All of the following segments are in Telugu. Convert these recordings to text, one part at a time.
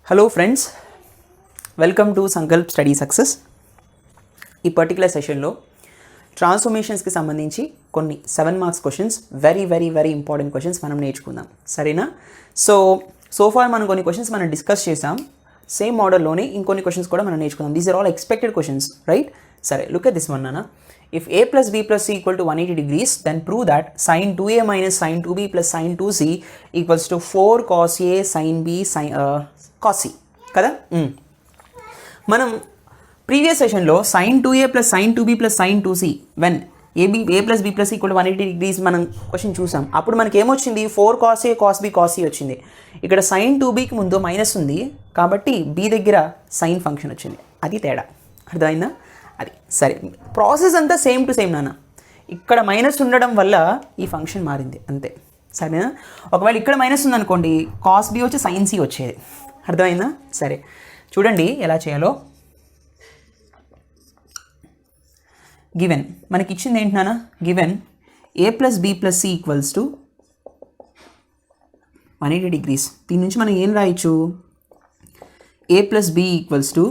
Hello friends, welcome to Sankalp study success. ఈ పర్టికులర్ సెషన్లో ట్రాన్స్ఫర్మేషన్స్కి సంబంధించి కొన్ని 7 marks questions, very important questions మనం నేర్చుకుందాం, సరేనా? సో ఫార్ మనం కొన్ని క్వశ్చన్స్ మనం డిస్కస్ చేసాం. సేమ్ మోడల్లోనే ఇంకొన్ని క్వశ్చన్స్ కూడా మనం నేర్చుకుందాం. These are all expected questions, right? సరే, లుక్ ఎట్ దిస్ వన్ నాన్న. If a plus b plus c equal to 180 degrees, then prove that sin 2a minus sin 2b plus sin 2c equals to 4 cos a sin b sin cos c. కదా మనం ప్రీవియస్ సెషన్లో sin 2a plus sin 2b plus sin 2c when a plus b plus c equal to 180 degrees మనం క్వశ్చన్ చూసాం. అప్పుడు మనకి ఏమొచ్చింది? 4 cos a cos b cos c వచ్చింది. ఇక్కడ sin 2bకి ముందు మైనస్ ఉంది కాబట్టి b దగ్గర sin ఫంక్షన్ వచ్చింది. అది తేడా, అర్థమైందా? అది సరే, ప్రాసెస్ అంతా సేమ్ టు సేమ్ నాన్న. ఇక్కడ మైనస్ ఉండడం వల్ల ఈ ఫంక్షన్ మారింది అంతే, సరేనా? ఒకవేళ ఇక్కడ మైనస్ ఉందనుకోండి, కాస్ బి వచ్చి సైన్ సి వచ్చేది, అర్థమైందా? సరే చూడండి ఎలా చేయాలో. గివెన్ మనకి ఇచ్చింది ఏంటి నాన్న? Given A plus B plus C equals to 180 degrees. దీని నుంచి మనం ఏం రాయొచ్చు? A plus B equals to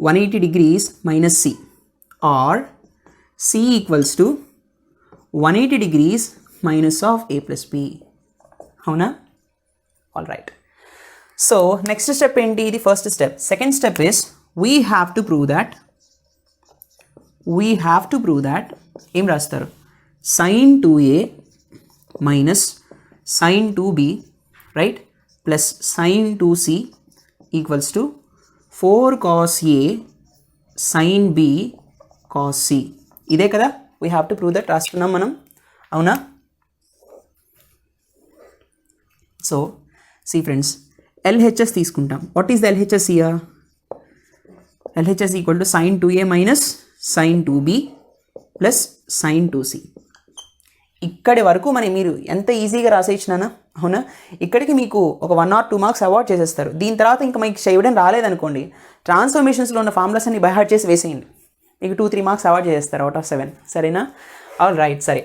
180 degrees minus c, or c equals to 180 degrees minus of a plus b. అవునా? All right. So next step ఏంటి? ఇది first step. Second step is we have to prove that ఏం రాస్తారు? sin 2a minus sin 2b, right, plus sin 2c equals to 4 cos a sin b cos c. ఇదే కదా we have to prove that రాస్తున్నాం మనం, అవునా? సో సి ఫ్రెండ్స్, ఎల్హెచ్ఎస్ తీసుకుంటాం. What is the LHS here? LHS equal to sin 2a minus sin 2b plus sin 2c. ఇక్కడి వరకు మీరు ఎంత ఈజీగా రాసేసినానా, అవునా? ఇక్కడికి మీకు ఒక 1 or 2 మార్క్స్ అవార్డ్ చేసేస్తారు. దీని తర్వాత ఇంకా మీకు చేయడం రాలేదనుకోండి, ట్రాన్స్ఫర్మేషన్స్లో ఉన్న ఫార్ములాస్ అన్ని బై హార్ట్ చేసి వేసేయండి, మీకు 2-3 మార్క్స్ అవార్డ్ చేసేస్తారు అవుట్ ఆఫ్ 7, సరేనా? All right. సరే,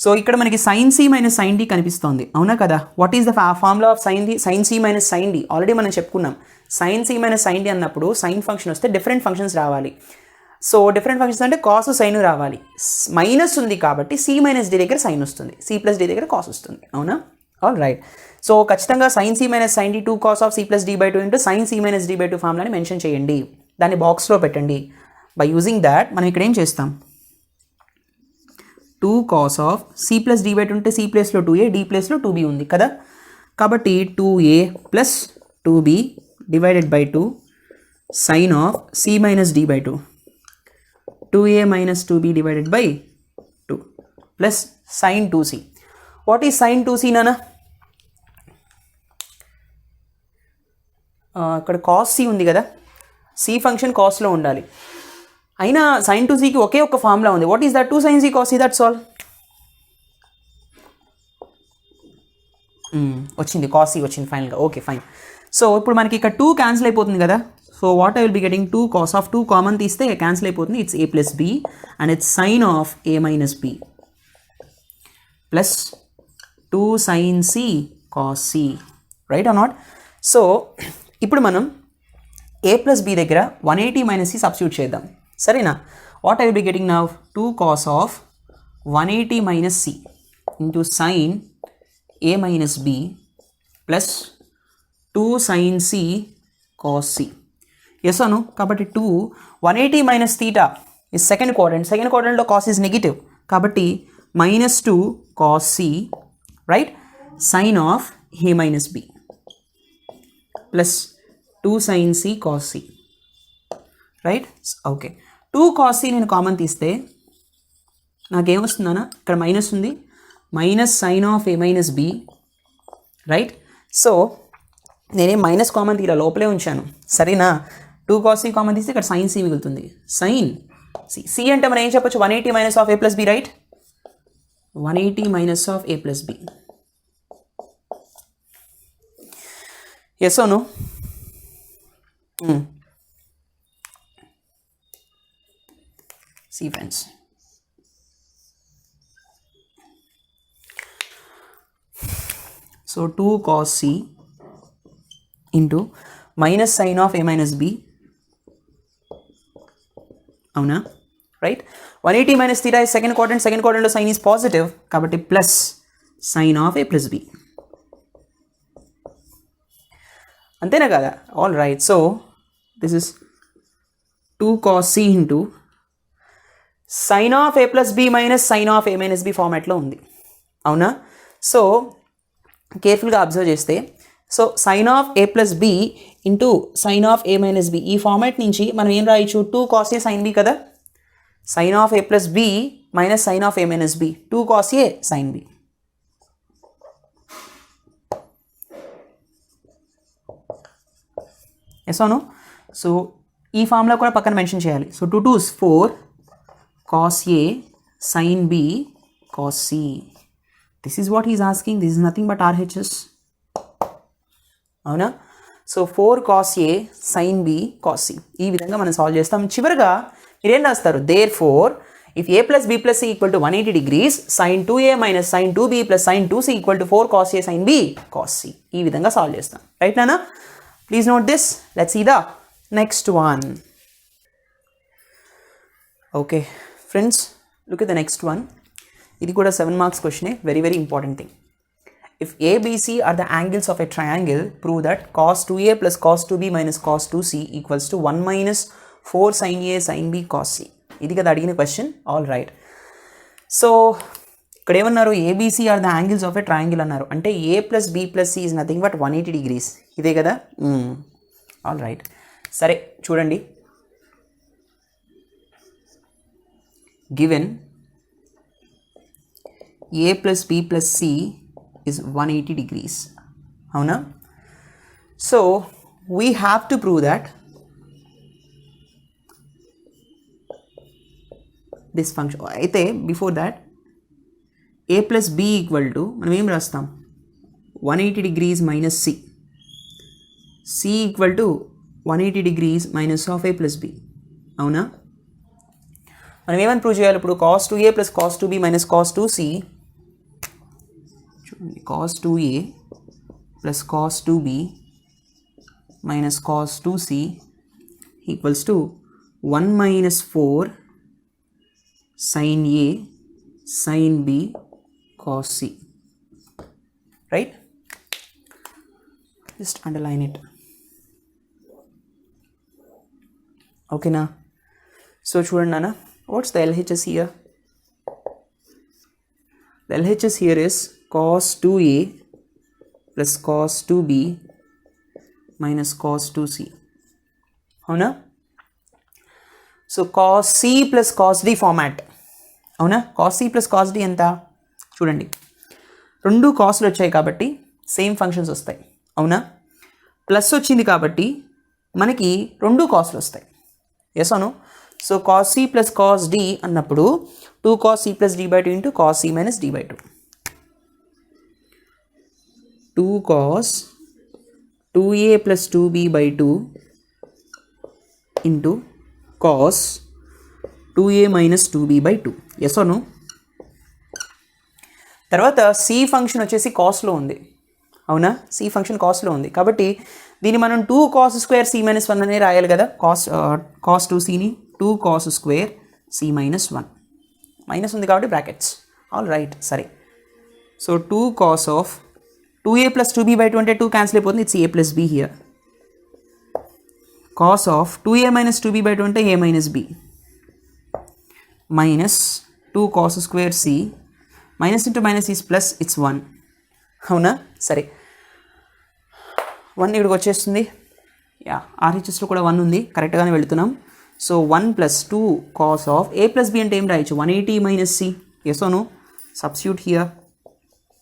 సో ఇక్కడ మనకి sine C minus sine D కనిపిస్తోంది, అవునా కదా? What is the formula of sine C minus sine D? Already మనం చెప్పుకున్నాం. Sine C minus sine D అన్నప్పుడు సైన్ ఫంక్షన్ వస్తే డిఫరెంట్ ఫంక్షన్స్ రావాలి. సో డిఫరెంట్ ఫంక్షన్స్ అంటే కాస్ సైన్ రావాలి. మైనస్ ఉంది కాబట్టి సి మైనస్ డి దగ్గర సైన్ వస్తుంది, సి ప్లస్ డి దగ్గర కాస్ వస్తుంది, అవునా? All right. సో ఖచ్చితంగా sine C minus sine d 2 cos of C plus D by 2 into sine C minus D by 2 ఫార్ములాని మెన్షన్ చేయండి, దాన్ని బాక్స్లో పెట్టండి. బై యూజింగ్ దాట్ మనం ఇక్కడ ఏం చేస్తాం? 2 cos of C plus D by 2 ఉంటే సి ప్లేస్లో 2a, డి ప్లేస్లో 2b ఉంది కదా, కాబట్టి 2a plus 2b divided by 2 sine of C minus D by 2, 2a minus 2b divided by 2 plus sin 2c. What is sin 2c నానా? ఇక్కడ cos c ఉంది కదా, c ఫంక్షన్ కాస్లో ఉండాలి. అయినా sin 2cకి ఒకే ఒక ఫార్ములా ఉంది. What is that? 2 sin c cos c, that's all. వచ్చింది, cos c వచ్చింది ఫైనల్గా. Okay fine. సో ఇప్పుడు మనకి ఇక్కడ 2 క్యాన్సిల్ అయిపోతుంది కదా. So what I will be getting? 2 cos of 2 common తీస్తే క్యాన్సిల్ అయిపోతుంది. It's a plus b and it's sine of a minus b plus 2 sin c cos c, right or not? So ఇప్పుడు మనం a ప్లస్ b దగ్గర 180 మైనస్ c సబ్స్టిట్యూట్ చేద్దాం, సరేనా? What I will be getting now? 2 cos of 180 minus c into sine a minus b plus 2 sin c cos c. Yes అను? కాబట్టి 180 మైనస్ తీటా ఇస్ సెకండ్ క్వాడ్రంట్లో కాస్ ఈజ్ నెగిటివ్ కాబట్టి minus 2 cos c, right, sine of a minus b plus 2 sin c cos c, right? Okay, 2 cos c నేను కామన్ తీస్తే నాకేమొస్తుందన్నా? ఇక్కడ మైనస్ ఉంది, minus sine of a minus b, right? So నేనేం మైనస్ కామన్ తీరా, లోపలే ఉంచాను, సరేనా? 2 cos c కామన్ తీస్తే ఇక్కడ సైన్ సి మిగులుతుంది. సైన్ సి అంటే మనం ఏం చెప్పొచ్చు? 180 minus of a plus b, right? 180 minus of a plus b. Yes or no? See friends, so 2 cos c into minus sine of A minus B, అవునా, right. 180 minus theta is second క్వాడ్రంట్లో సైన్ ఈజ్ పాజిటివ్ కాబట్టి plus sine of A plus B, అంతేనా కదా? All right. So this is 2 cos c into sine of A plus B minus sine of A minus B ఫార్మాట్లో ఉంది, అవునా. సో కేర్ఫుల్గా అబ్జర్వ్ చేస్తే, so sine of A plus B into sine of A minus B, ఈ ఫార్మాట్ నుంచి మనం ఏం రాయొచ్చు? 2 cos a sin b కదా. Sine of A plus B minus sine of A minus B, 2 cos a sin b. Yes అవును. సో ఈ ఫార్ములా కూడా పక్కన మెన్షన్ చేయాలి. So 2 2s 4 cos a sin b cos c. This is what is asking. This is nothing but RHS, అవునా. So 4 cos a sin b cos c, ఈ విధంగా మనం సాల్వ్ చేస్తాం. చివరిగా మీరేం రాస్తారు? Therefore if a plus b plus c equal to 180 degrees sin 2a minus sin 2b plus sin 2c equal to 4 cos a sin b cos c. ఈ విధంగా సాల్వ్ చేస్తాం. రైట్ నానా? Please note this. Let's see the next one. Okay friends, look at the next one. ఇది కూడా 7 marks క్వశ్చనే. Very very important thing. If A, B, C are the angles of a triangle, prove that cos 2a plus cos 2b minus cos 2c equals to 1 minus 4 sin a sin b cos c. ఇది కదా అడిగిన క్వశ్చన్. All right. సో ఇక్కడ ఏమన్నారు? A B C are the angles of a triangle అన్నారు. అంటే A plus B plus C is nothing but 180 degrees. ఇదే కదా. All right. సరే చూడండి. Given A plus B plus C is 180 degrees, అవునా. So we have to prove that this function. అయితే before that a plus b equal to మనం ఏం రాస్తాం? 180 degrees minus c, c equal to 180 degrees minus of a plus b, అవునా. మనం ఏమని ప్రూవ్ చేయాలి ఇప్పుడు? cos 2a plus cos 2b minus cos 2c, cos 2a plus cos 2b minus cos 2c equals to 1 minus 4 sin a sin b cos c. Right? Just underline it. Okay na? So chudandi nana, what's the LHS here? The LHS here is cos 2a plus cos 2b minus cos 2c, అవునా. So cos c plus cos d format, అవునా. cos c plus cos d ఎంత? చూడండి, రెండు కాస్లు వచ్చాయి కాబట్టి సేమ్ ఫంక్షన్స్ వస్తాయి, అవునా. ప్లస్ వచ్చింది కాబట్టి మనకి రెండు కాస్లు వస్తాయి. ఎస్ అవును. So cos c plus cos d అన్నప్పుడు 2 cos c plus d by 2 into cos c minus d by 2. 2 cos 2a plus 2b by 2 into cos 2a minus 2b by 2. Yes అవును. తర్వాత సి ఫంక్షన్ వచ్చేసి కాస్లో ఉంది, అవునా. సి ఫంక్షన్ కాస్లో ఉంది కాబట్టి దీన్ని మనం 2 cos square c minus 1 అనే రాయాలి కదా. cos 2cని 2 cos square c minus 1, minus ఉంది కాబట్టి బ్రాకెట్స్. All right. సరే. So 2 cos of 2a plus 2b by 2 అంటే 2 క్యాన్సిల్ అయిపోతుంది. It's a plus b here. cos of 2a minus 2b by 2 అంటే a minus b minus 2 cos square c, minus into minus is plus, it's 1, అవునా. సరే 1 ఇక్కడికి వచ్చేస్తుంది. యా, RHSలో కూడా 1 ఉంది, కరెక్ట్గానే వెళుతున్నాం. So 1 plus 2 cos of a plus b అంటే ఏం రాయొచ్చు? 180 minus c. ఎస్ అవును. సబ్స్టిట్యూట్ హియర్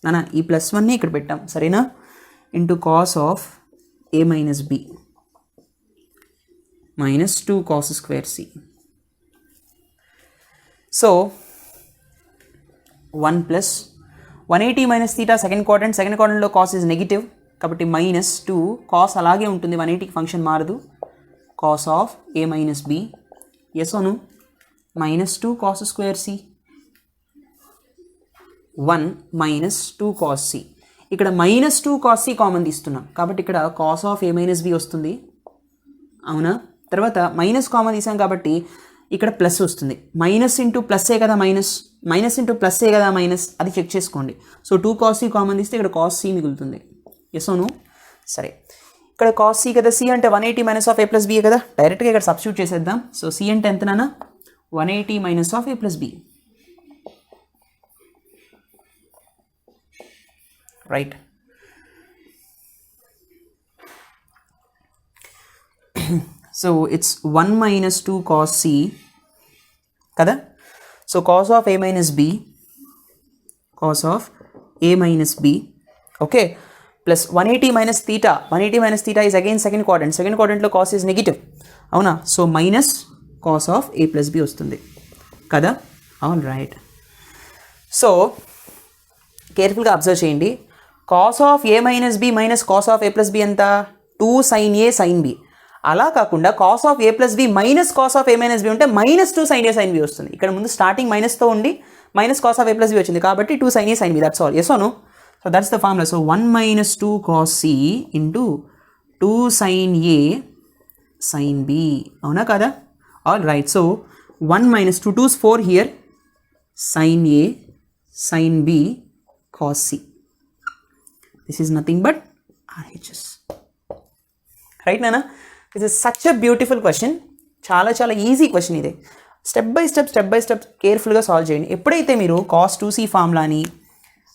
నానా, ఈ ప్లస్ 1ని ఇక్కడ పెట్టాం, సరేనా. Into cos of A minus B minus 2 cos square c. So 1 plus 180 minus theta second క్వాడ్రంట్లో కాస్ ఈజ్ నెగిటివ్ కాబట్టి మైనస్ 2 కాస్ అలాగే ఉంటుంది, 180కి ఫంక్షన్ మారదు. Cos of A minus B, yes అవును, minus 2 cos square c 1 minus 2 cos c. ఇక్కడ -2 cos c కామన్ తీస్తున్నాం కాబట్టి ఇక్కడ cos of a minus B వస్తుంది, అవునా. తర్వాత మైనస్ కామన్ తీసాం కాబట్టి ఇక్కడ ప్లస్ వస్తుంది. మైనస్ ఇంటూ ప్లస్సే కదా మైనస్, మైనస్ ఇంటూ ప్లస్సే కదా మైనస్, అది చెక్ చేసుకోండి. సో 2 cos c కామన్ తీస్తే ఇక్కడ cos c మిగులుతుంది. ఎస్ ఓను? సరే, ఇక్కడ cos c కదా, c అంటే 180 minus of a plus B కదా, డైరెక్ట్గా ఇక్కడ సబ్స్టిట్యూట్ చేసేద్దాం. సో c అంటే ఎంత నాన్న? 180 minus of a plus B, right. So it's 1 minus 2 cos c కదా. So cos of a minus B, cos of a minus B, okay, plus 180 minus theta. 180 minus theta is again second quadrant. Second క్వాడ్రంట్లో కాస్ ఈజ్ నెగిటివ్, అవునా. So minus cos of a plus B వస్తుంది కదా. All right. సో కేర్ఫుల్గా అబ్జర్వ్ చేయండి. Cos of a minus B minus cos of a plus B ఎంత? 2 sin a sin b. అలా కాకుండా cos of a plus B minus cos of a minus B ఉంటే -2 sin a sin b వస్తుంది. ఇక్కడ ముందు స్టార్టింగ్ మైనస్తో ఉండి minus cos of a plus B వచ్చింది కాబట్టి 2 sin a sin b, that's all. Yes or no? So that's the formula. So 1 minus 2 cos c into 2 sin a sin b, అవునా కదా. All right. So 1 minus 2 2's 4 here, sin a sin b cos c. This is nothing but RHS, right నానా. This is such a beautiful question. చాలా చాలా ఈజీ క్వశ్చన్ ఇది. స్టెప్ బై స్టెప్ కేర్ఫుల్గా సాల్వ్ చేయండి. ఎప్పుడైతే మీరు cos 2c ఫార్ములాని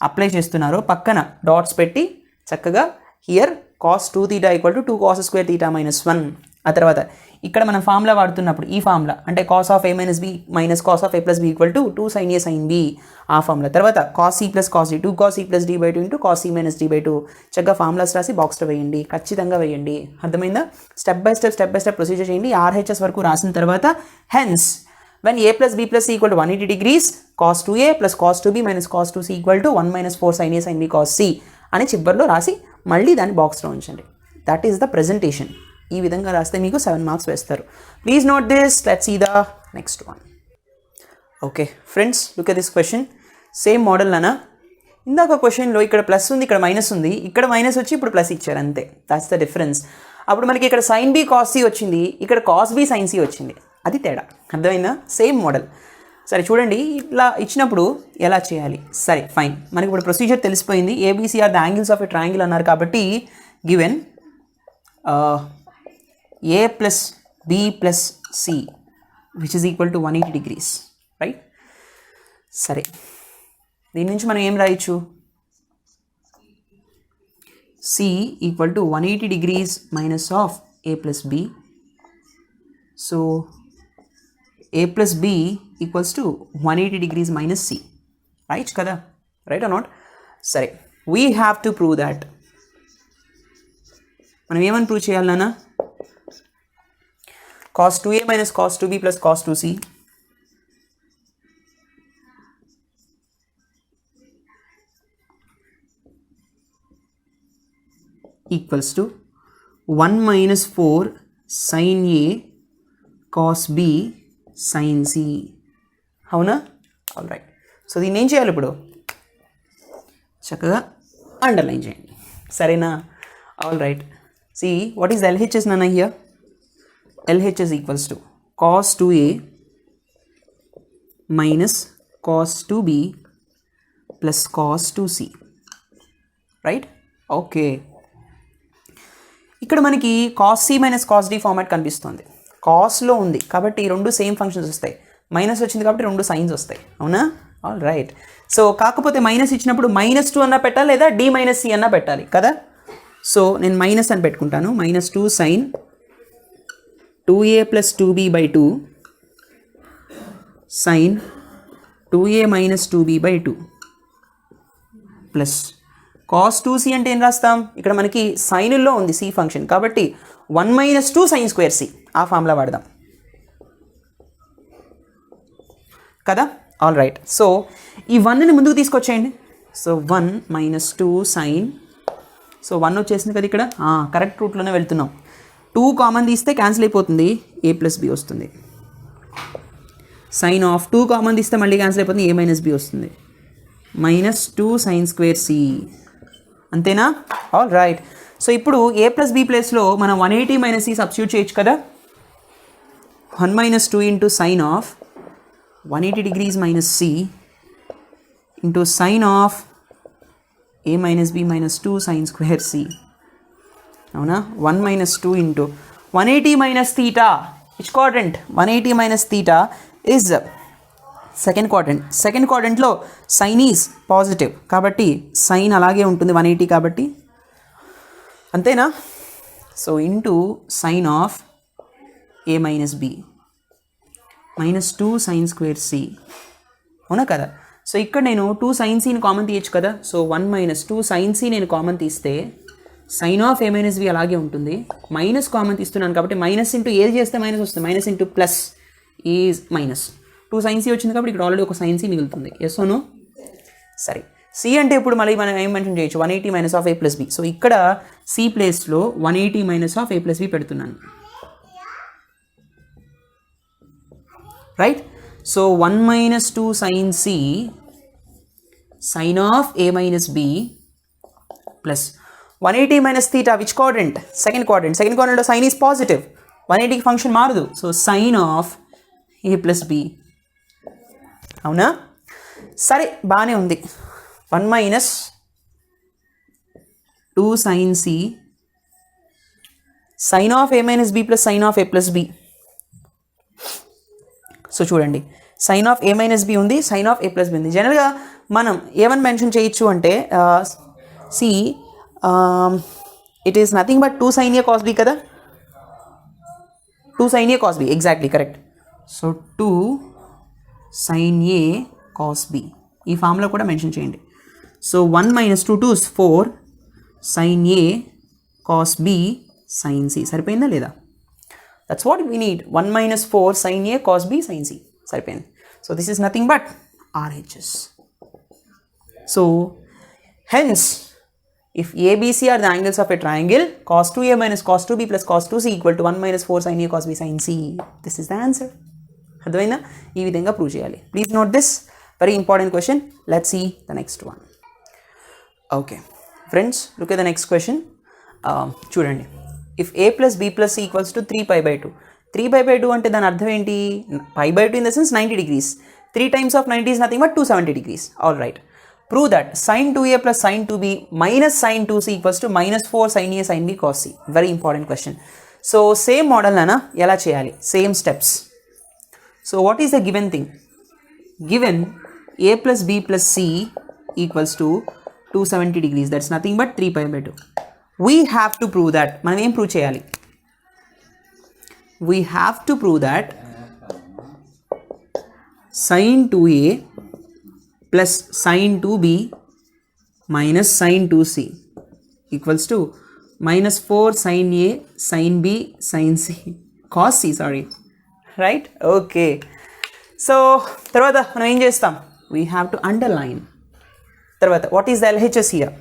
అప్లై చేస్తున్నారో పక్కన డాట్స్ పెట్టి చక్కగా here cos 2 θ equal to 2 cos square θ minus 1. ఆ తర్వాత ఇక్కడ మనం ఫార్ములా వాడుతున్నప్పుడు ఈ ఫార్ములా అంటే cos of a minus B minus cos of a plus B equal to 2 sin a sin b, ఆ ఫార్ములా. తర్వాత cos c plus cos d, 2 cos c plus d by 2 into cos c minus d by 2. చక్కగా ఫార్ములాస్ రాసి బాక్స్లో వేయండి, ఖచ్చితంగా వేయండి. అర్థమైందా? స్టెప్ బై స్టెప్ ప్రొసీజర్ చేయండి. RHS వరకు రాసిన తర్వాత hence when a plus b plus c equal to 180 degrees, cos 2a plus cos 2b minus cos 2c equal to 1 minus 4 sin a sin b cos c అని చివరిలో రాసి మళ్ళీ దాన్ని బాక్స్లో ఉంచండి. That is the presentation. ఈ విధంగా రాస్తే మీకు 7 మార్క్స్ వేస్తారు. Please note this. Let's see the next one. Okay friends, look at this question. Same model అనా. ఇందాక క్వశ్చన్లో ఇక్కడ ప్లస్ ఉంది, ఇక్కడ మైనస్ ఉంది, ఇక్కడ మైనస్ వచ్చి ఇప్పుడు ప్లస్ ఇచ్చారు, అంతే. That's the difference. అప్పుడు మనకి ఇక్కడ sin b cos c వచ్చింది, ఇక్కడ cos b sin c వచ్చింది, అది తేడా. అర్థమైందా? Same model. సరే చూడండి, ఇట్లా ఇచ్చినప్పుడు ఎలా చేయాలి. సరే ఫైన్, మనకి ఇప్పుడు ప్రొసీజర్ తెలిసిపోయింది. ABC are the angles of a triangle అన్నారు కాబట్టి given a plus b plus c which is equal to 180 degrees, right. సరే దీని నుంచి మనం ఏం రాయొచ్చు? c equal to 180 degrees minus of a plus b. So a plus b equals to 180 degrees minus c, right kada, right or not? సరే we have to prove that. మనం ఏమని ప్రూవ్ చేయాలి నాన్న? cos 2a minus cos 2b plus cos 2c equals to 1 minus 4 sin a cos b sin c, అవునా? All right. సో దీన్ని ఏం చేయాలి ఇప్పుడు? చక్కగా అండర్లైన్ చేయండి, సరేనా? All right. See what is LHS నాన్న here? LHS equals to cos 2a minus cos 2b plus cos 2c, right. Okay, ఇక్కడ మనకి cos c minus cos d format కనిపిస్తుంది. కాస్లో ఉంది కాబట్టి రెండు సేమ్ ఫంక్షన్స్ వస్తాయి. మైనస్ వచ్చింది కాబట్టి రెండు సైన్స్ వస్తాయి, అవునా? All right. సో కాకపోతే మైనస్ ఇచ్చినప్పుడు -2 అన్నా పెట్టాలి లేదా d మైనస్ c అన్నా పెట్టాలి కదా. సో నేను మైనస్ అని పెట్టుకుంటాను. -2 sin 2a plus 2b by 2 sin 2a minus 2b by 2 plus cos 2c అంటే ఏం రాస్తాం? ఇక్కడ మనకి సైనుల్లో ఉంది c ఫంక్షన్ కాబట్టి 1 minus 2 sin square c, ఆ ఫార్ములా వాడదాం కదా. All right. సో ఈ 1ని ముందుకు తీసుకొచ్చేయండి. సో 1 minus 2 sin, సో 1 వచ్చేసింది కదా ఇక్కడ, కరెక్ట్ రూట్లోనే వెళ్తున్నాం. 2 కామన్ తీస్తే క్యాన్సిల్ అయిపోతుంది, a ప్లస్ b వస్తుంది. సైన్ ఆఫ్ 2 కామన్ తీస్తే మళ్ళీ క్యాన్సిల్ అయిపోతుంది, a మైనస్ b వస్తుంది. -2 sin square c అంతేనా? All right. సో ఇప్పుడు a ప్లస్ బి ప్లేస్లో మనం 180 మైనస్ సి సబ్స్టిట్యూట్ చేయొచ్చు కదా. 1 minus 2 into sine of 180 degrees minus C into sine of a minus B minus 2 sine square C. అవునా? 1 minus 2 into 180 minus theta, which quadrant? 180 minus theta is second quadrant. Second క్వాడ్రంట్లో సైన్ ఈజ్ పాజిటివ్ కాబట్టి సైన్ అలాగే ఉంటుంది 180 కాబట్టి, అంతేనా? So into sine of A minus B minus 2 sine square C. అవునా కదా? సో ఇక్కడ నేను 2 సైన్ సిని కామన్ తీయచ్చు కదా. సో 1 మైనస్ 2 సైన్ సి నేను కామన్ తీస్తే sine of A minus B అలాగే ఉంటుంది. మైనస్ కామన్ తీస్తున్నాను కాబట్టి మైనస్ ఇంటూ ఏది చేస్తే మైనస్ వస్తుంది, minus into plus is minus. 2 sine C వచ్చింది కాబట్టి ఇక్కడ ఆల్రెడీ ఒక సైన్ సి మిగులుతుంది. Yes or no? సరే, సి అంటే ఇప్పుడు మళ్ళీ మనం ఏం మెన్షన్ చేయొచ్చు, 180 minus of A plus B. So ఇక్కడ సి ప్లేస్లో 180 minus of A plus B పెడుతున్నాను. Right? So 1 minus 2 sine C sine of A minus B plus 180 minus theta, which quadrant? Second quadrant. Second క్వాడ్రంట్లో సైన్ ఈజ్ పాజిటివ్, 180కి ఫంక్షన్ మారదు. So sine of A plus B. అవునా? సరే, బాగానే ఉంది. 1 minus 2 sine C sine of A minus B plus sine of A plus B. So చూడండి, sine of A minus B ఉంది, sine of A plus B ఉంది. జనరల్గా మనం ఏమని మెన్షన్ చేయొచ్చు అంటే C it is nothing but 2 sin a cos b కదా. 2 sin a cos b, exactly correct. So 2 sin a cos b ఈ ఫామ్లో కూడా మెన్షన్ చేయండి. So 1 minus 2 2 4 sin a cos b sin c. సరిపోయిందా లేదా? That's what we need. 1 minus 4 sin a cos b sin c సరిపోయింది. So this is nothing but RHS. So hence if ABC are the angles of a triangle, cos 2a minus cos 2b plus cos 2c equal to 1 minus 4 sin a cos b sin c. This is the answer. అర్థమైందా? ఈ విధంగా ప్రూవ్ చేయాలి. Please note this, very important question. Let's see the next one. Okay friends, look at the next question. చూడండి, if a plus b plus c equals to 3π/2. 3π/2 అంటే దాని అర్థం ఏంటి? π/2 in the sense 90 degrees. 3 times of 90 is nothing but 270 degrees. All right. Prove that sin 2a plus sin 2b minus sin 2c equals to minus 4 sin a sin b cos c. Very important question. So same model nana ela cheyali, same steps. So what is the given thing? Given a plus b plus c equals to 270 degrees. That's nothing but 3π/2. We have to prove that. Manam em prove cheyali? We have to prove that sin 2a plus sin 2b minus sin 2c equals to minus 4 sin a sin b sin c cos c, sorry. Right? Okay. So తర్వాత మనం ఏం చేస్తాం? We have to underline. తర్వాత what is the LHS here?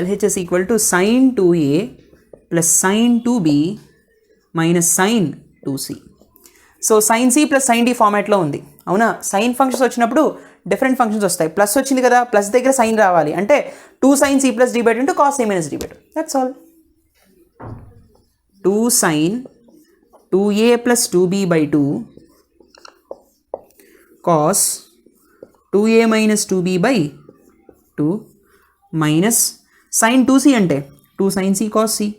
LHS equal to sin 2a plus sin 2b minus sin 2c. So sin c plus sin d ఫార్మాట్లో ఉంది. అవునా? సైన్ ఫంక్షన్స్ వచ్చినప్పుడు డిఫరెంట్ ఫంక్షన్స్ వస్తాయి. ప్లస్ వచ్చింది కదా, ప్లస్ దగ్గర సైన్ రావాలి అంటే 2 sin c plus d/2 into cos a minus d/2. That's all. 2 sin 2a plus 2b/2 cos 2a minus 2b/2 minus sin 2c అంటే 2 sin c cos c.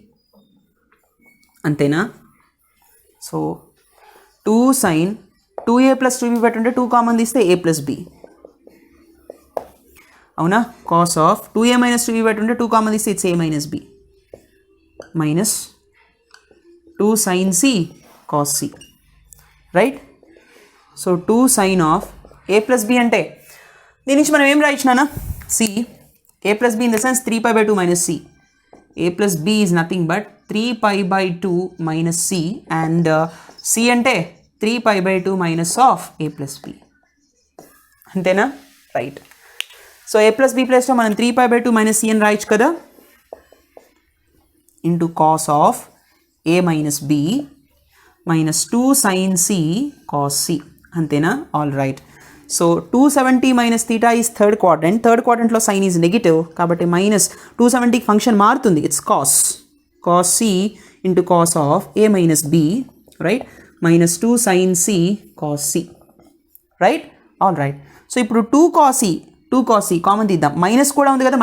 అంతేనా? So 2 sin 2a plus 2b/2 అంటే 2 కామన్ తీస్తే a plus b. అవునా? Cos of 2a minus 2b/2 అంటే 2 కామన్ తీస్తే it's a minus b minus 2 sin c cos c. Right? So 2 sin of a plus b అంటే దీని నుంచి మనం ఏం రాయించినానా? c a plus b in the sense 3π/2 minus c. a plus b is nothing but 3π/2 minus c and c అంటే 3π/2 minus of a plus b. అంతేనా? Right. So a plus b ప్లేస్లో మనం 3π/2 minus c అని రాయొచ్చు కదా, into cos of a minus b minus 2 sin c cos c. అంతేనా? All right. So 270 minus theta is third క్వాడ్రంట్లో సైన్ ఈజ్ నెగిటివ్ కాబట్టి మైనస్ 270కి ఫంక్షన్ మారుతుంది, it's cos C into cos of A minus B, right, minus 2 sine C cos C, right, all right. So ఇప్పుడు 2 కాస్ సి కామన్ తీద్దాం, మైనస్ కూడా ఉంది కదా,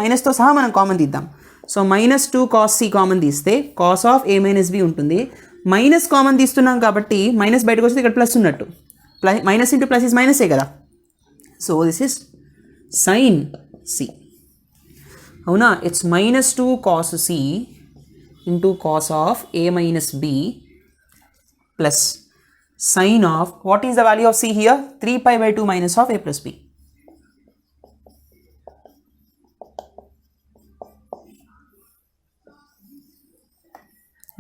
మైనస్తో సహా మనం కామన్ తీద్దాం. So minus 2 cos C common తీస్తే cos of A minus B ఉంటుంది, మైనస్ కామన్ తీస్తున్నాం కాబట్టి మైనస్ బయటకు వస్తే ఇక్కడ ప్లస్ ఉన్నట్టు, మైనస్ ఇంటూ ప్లస్ ఇస్ మైనసే కదా. So this is sine C, అవునా, it's minus 2 cos C into cos of A minus B plus sine of, what is the value of C here, 3π/2 minus of A plus B.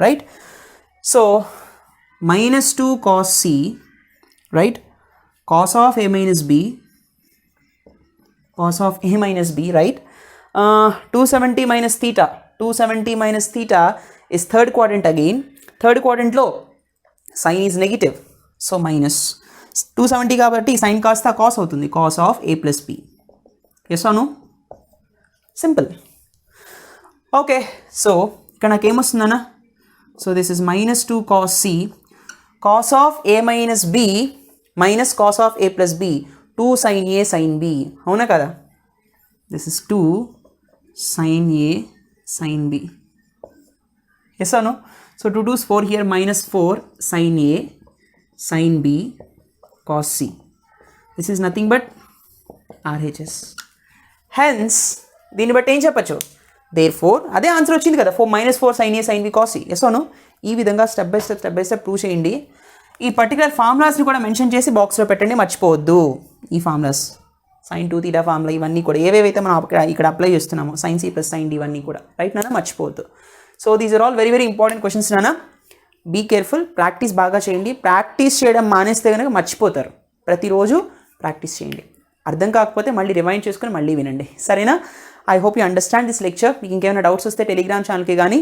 Right? So minus 2 cos C, right, cos of A minus B, right, 270 minus theta is third quadrant again. Third quadrant lo sin is negative, so minus 270 కాబట్టి sin కాస్త cos అవుతుంది, cos of A plus B. Yes or no? Simple. Okay, so ఇక్కడ నాకు ఏమొస్తుందన్నా, so this is minus 2 cos C, cos of A minus B minus cos of A plus B, 2 sin A sin B, అవునా కదా, this is 2 sin A sin B. Yes or no? So 2 2's 4 here, minus 4 sin A sin B cos C. This is nothing but RHS. Hence దీన్ని బట్టి ఏం చెప్పచ్చు, therefore అదే ఆన్సర్ వచ్చింది కదా, -4 sin A sin B cos C. Yes అవును, ఈ విధంగా స్టెప్ బై స్టెప్ ప్రూవ్ చేయండి. ఈ పర్టికులర్ ఫార్ములాస్ని కూడా మెన్షన్ చేసి బాక్స్లో పెట్టండి, మర్చిపోవద్దు. ఈ ఫార్ములాస్ sin 2 θ ఫార్ములా ఇవన్నీ కూడా ఏవేవైతే మనం ఇక్కడ అప్లై చేస్తున్నామో sin C plus sin D ఇవన్నీ కూడా, రైట్ నాన్న, మర్చిపోవద్దు. So these are all very very important questions నాన్న. బీ కేర్ఫుల్, ప్రాక్టీస్ బాగా చేయండి. ప్రాక్టీస్ చేయడం మానేస్తే కనుక మర్చిపోతారు. ప్రతిరోజు ప్రాక్టీస్ చేయండి. అర్థం కాకపోతే మళ్ళీ రిమైండ్ చేసుకుని మళ్ళీ వినండి, సరేనా? I hope you understand this lecture. మీకు ఇంకేమైనా డౌట్స్ వస్తే టెలిగ్రామ్ ఛానల్కి కానీ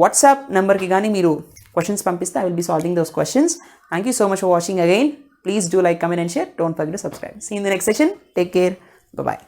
వాట్సాప్ నెంబర్కి కానీ మీరు క్వశ్చన్స్ పంపిస్తే I will be solving those questions. Thank you so much for watching again. Please do like, comment and share. Don't forget to subscribe. See in the next session. Take care. Bye.